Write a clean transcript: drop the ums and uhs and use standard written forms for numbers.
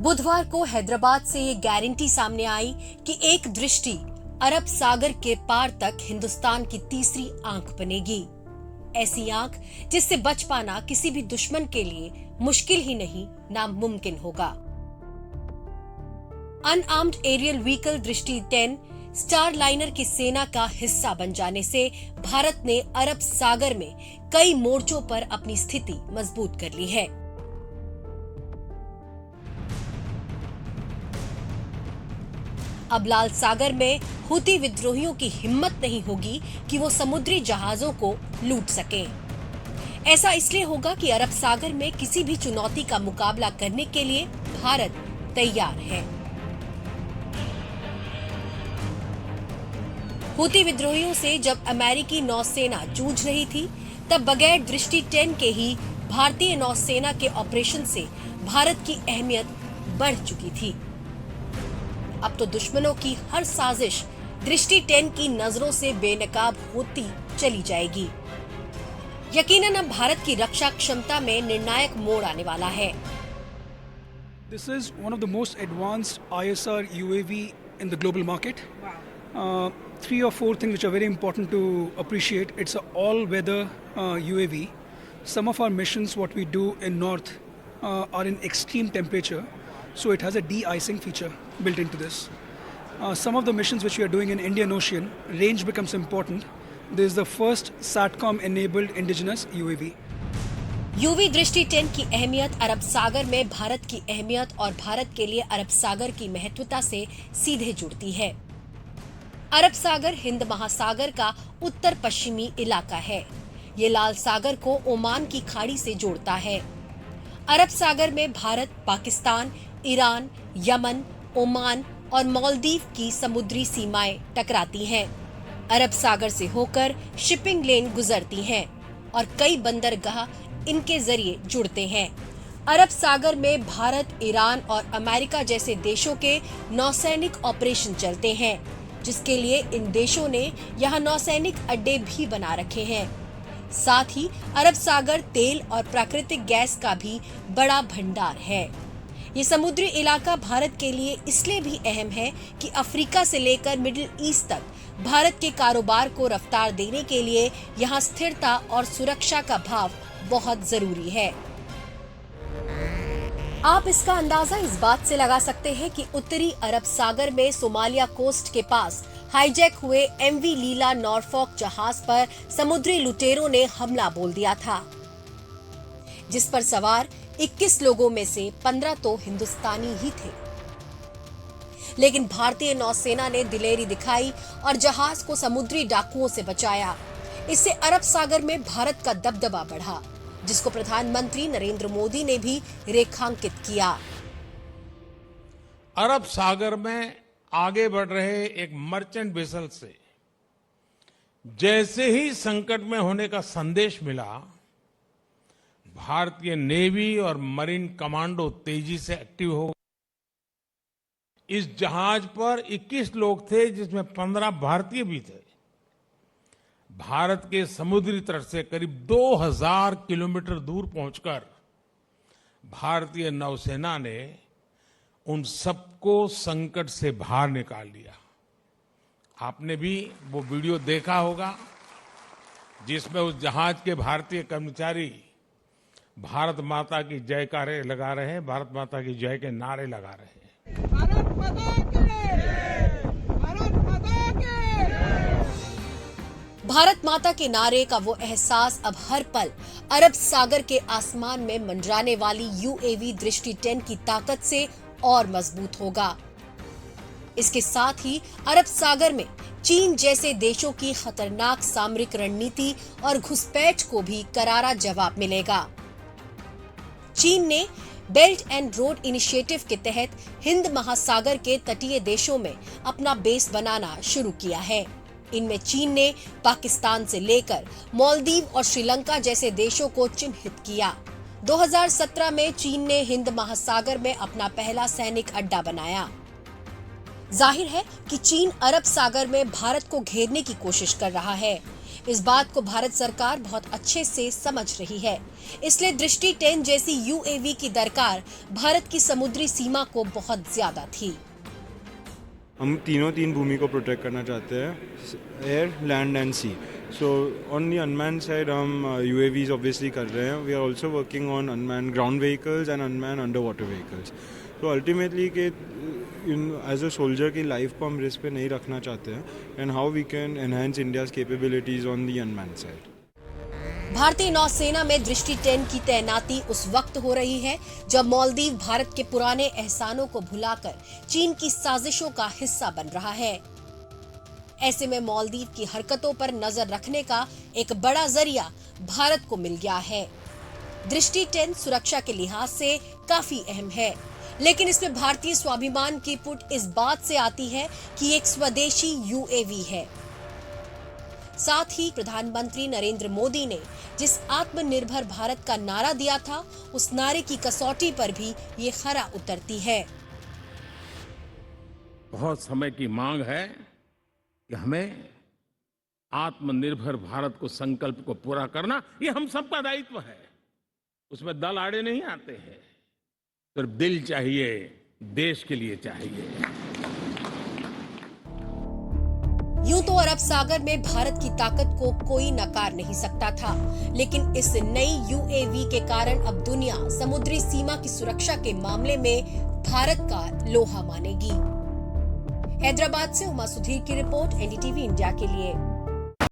बुधवार को हैदराबाद से ये गारंटी सामने आई कि एक दृष्टि अरब सागर के पार तक हिंदुस्तान की तीसरी आंख बनेगी। ऐसी आंख जिससे बच पाना किसी भी दुश्मन के लिए मुश्किल ही नहीं नामुमकिन होगा। अनआर्म्ड एरियल व्हीकल दृष्टि 10 स्टार लाइनर की सेना का हिस्सा बन जाने से भारत ने अरब सागर में कई मोर्चों पर अपनी स्थिति मजबूत कर ली है। अब लाल सागर में हुती विद्रोहियों की हिम्मत नहीं होगी कि वो समुद्री जहाजों को लूट सकें। ऐसा इसलिए होगा कि अरब सागर में किसी भी चुनौती का मुकाबला करने के लिए भारत तैयार है। हुती विद्रोहियों से जब अमेरिकी नौसेना जूझ रही थी, तब बगैर दृष्टि 10 के ही भारतीय नौसेना के ऑपरेशन से भारत की अहमियत बढ़ चुकी थी। अब तो दुश्मनों की हर साजिश दृष्टि 10 की नजरों से बेनकाब होती चली जाएगी। यकीनन अब भारत की रक्षा क्षमता में निर्णायक मोड़ आने वाला है। This is one of the most advanced ISR UAV in the global market. Wow. 3 or 4 things which are very important to appreciate. It's an all-weather UAV. Some of our missions, what we do in north, are in extreme temperature, so it has a de-icing feature built into this. Some of the missions which we are doing in Indian Ocean, range becomes important. This is the first SATCOM-enabled indigenous UAV. UV दृष्टि 10 की अहमियत अरब सागर में भारत की अहमियत और भारत के लिए अरब सागर की महत्वता से सीधे जुड़ती है। अरब सागर हिंद महासागर का उत्तर पश्चिमी इलाका है। ये लाल सागर को ओमान की खाड़ी से जोड़ता है। अरब सागर में Bharat, Pakistan, Iran, Yemen, Oman और मालदीव की समुद्री सीमाएं टकराती हैं। अरब सागर से होकर शिपिंग लेन गुजरती हैं और कई बंदरगाह इनके जरिए जुड़ते हैं। अरब सागर में भारत, ईरान और अमेरिका जैसे देशों के नौसैनिक ऑपरेशन चलते हैं, जिसके लिए इन देशों ने यहाँ नौसैनिक अड्डे भी बना रखे हैं। साथ ही अरब सागर तेल और प्राकृतिक गैस का भी बड़ा भंडार है। ये समुद्री इलाका भारत के लिए इसलिए भी अहम है कि अफ्रीका से लेकर मिडिल ईस्ट तक भारत के कारोबार को रफ्तार देने के लिए यहाँ स्थिरता और सुरक्षा का भाव बहुत जरूरी है। आप इसका अंदाजा इस बात से लगा सकते हैं कि उत्तरी अरब सागर में सोमालिया कोस्ट के पास हाईजैक हुए एमवी लीला नॉरफॉक जहाज पर समुद्री लुटेरों ने हमला बोल दिया था, जिस पर सवार 21 लोगों में से 15 तो हिंदुस्तानी ही थे। लेकिन भारतीय नौसेना ने दिलेरी दिखाई और जहाज को समुद्री डाकुओं से बचाया। इससे अरब सागर में भारत का दबदबा बढ़ा, जिसको प्रधानमंत्री नरेंद्र मोदी ने भी रेखांकित किया। अरब सागर में आगे बढ़ रहे एक मर्चेंट वेसल से जैसे ही संकट में होने का संदेश मिला, भारतीय नेवी और मरीन कमांडो तेजी से एक्टिव हो गए। इस जहाज पर 21 लोग थे, जिसमें 15 भारतीय भी थे। भारत के समुद्री तट से करीब 2000 किलोमीटर दूर पहुंचकर भारतीय नौसेना ने उन सबको संकट से बाहर निकाल लिया। आपने भी वो वीडियो देखा होगा, जिसमें उस जहाज के भारतीय कर्मचारी भारत माता की जयकारे लगा रहे हैं, भारत माता की जय के नारे लगा रहे हैं। भारत माता की जय! भारत माता की जय! भारत माता के नारे का वो एहसास अब हर पल अरब सागर के आसमान में मंडराने वाली यूएवी दृष्टि 10 की ताकत से और मजबूत होगा। इसके साथ ही अरब सागर में चीन जैसे देशों की खतरनाक सामरिक रणनीति और घुसपैठ को भी करारा जवाब मिलेगा। चीन ने बेल्ट एंड रोड इनिशिएटिव के तहत हिंद महासागर के तटीय देशों में अपना बेस बनाना शुरू किया है। इनमें चीन ने पाकिस्तान से लेकर मालदीव और श्रीलंका जैसे देशों को चिन्हित किया। 2017 में चीन ने हिंद महासागर में अपना पहला सैनिक अड्डा बनाया। जाहिर है कि चीन अरब सागर में भारत को घेरने की कोशिश कर रहा है। इस बात को भारत सरकार बहुत अच्छे से समझ रही है, इसलिए दृष्टि 10 जैसी यूएवी की दरकार भारत की समुद्री सीमा को बहुत ज्यादा थी। हम तीन भूमि को प्रोटेक्ट करना चाहते हैं, air, land and sea. So on the unmanned side हम यूएवीज ऑब्वियसली कर रहे हैं। We are also working on unmanned ground vehicles and unmanned under water vehicles. तो अल्टीमेटली कि एज अ सोल्जर की लाइफ को हम रिस्क पे नहीं रखना चाहते हैं, and how we can enhance India's capabilities on the unmanned side. भारतीय नौसेना में दृष्टि 10 की तैनाती उस वक्त हो रही है जब मालदीव भारत के पुराने एहसानों को भुलाकर चीन की साजिशों का हिस्सा बन रहा है। ऐसे में मालदीव की हरकतों पर नजर रखने का एक बड़ा जरिया भारत को मिल गया है। दृष्टि 10 सुरक्षा के लिहाज से काफी अहम है, लेकिन इसमें भारतीय स्वाभिमान की पुट इस बात से आती है कि एक स्वदेशी यूएवी है। साथ ही प्रधानमंत्री नरेंद्र मोदी ने जिस आत्मनिर्भर भारत का नारा दिया था, उस नारे की कसौटी पर भी ये खरा उतरती है। बहुत समय की मांग है कि हमें आत्मनिर्भर भारत को संकल्प को पूरा करना, ये हम सबका दायित्व है। उसमें दल आड़े नहीं आते हैं, सिर्फ दिल चाहिए, देश के लिए चाहिए। यूं तो अरब सागर में भारत की ताकत को कोई नकार नहीं सकता था, लेकिन इस नई यूएवी के कारण अब दुनिया समुद्री सीमा की सुरक्षा के मामले में भारत का लोहा मानेगी। हैदराबाद से उमा सुधीर की रिपोर्ट, एनडीटीवी इंडिया के लिए।